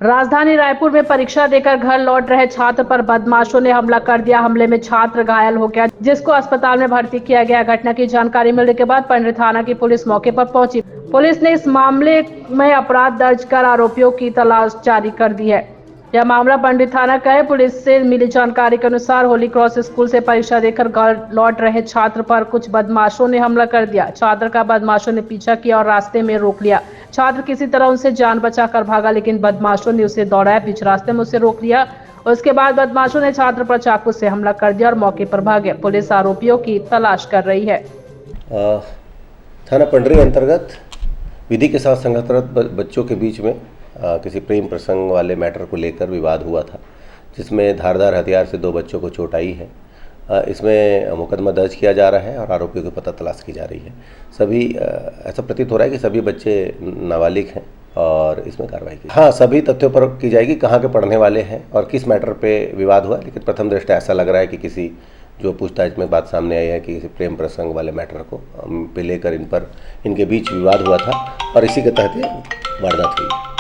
राजधानी रायपुर में परीक्षा देकर घर लौट रहे छात्र पर बदमाशों ने हमला कर दिया। हमले में छात्र घायल हो गया, जिसको अस्पताल में भर्ती किया गया। घटना की जानकारी मिलने के बाद पंडित थाना की पुलिस मौके पर पहुंची। पुलिस ने इस मामले में अपराध दर्ज कर आरोपियों की तलाश जारी कर दी है। यह मामला पंडित थाना का है। पुलिस से मिली जानकारी के अनुसार होली क्रॉस स्कूल से परीक्षा देकर घर लौट रहे छात्र पर कुछ बदमाशों ने हमला कर दिया। छात्र का बदमाशों ने पीछा किया और रास्ते में रोक लिया। छात्र किसी तरह उनसे जान बचाकर भागा, लेकिन बदमाशों ने उसे दौड़ाया, बीच रास्ते में उसे रोक लिया। उसके बाद बदमाशों ने छात्र पर चाकू से हमला कर दिया और मौके पर भागे। पुलिस आरोपियों की तलाश कर रही है। थाना पंडरी अंतर्गत विधि के साथ संगतरत बच्चों के बीच में किसी प्रेम प्रसंग वाले मैटर को लेकर विवाद हुआ था, जिसमें धारदार हथियार से 2 बच्चों को चोट आई है। इसमें मुकदमा दर्ज किया जा रहा है और आरोपियों की पता तलाश की जा रही है। सभी ऐसा प्रतीत हो रहा है कि सभी बच्चे नाबालिग हैं और इसमें कार्रवाई की। हाँ, सभी तथ्यों पर की जाएगी, कहाँ के पढ़ने वाले हैं और किस मैटर पे विवाद हुआ। लेकिन प्रथम दृष्टया ऐसा लग रहा है कि किसी जो पूछताछ में बात सामने आई है कि किसी प्रेम प्रसंग वाले मैटर को पे लेकर इनके बीच विवाद हुआ था और इसी के तहत ये वारदात हुई।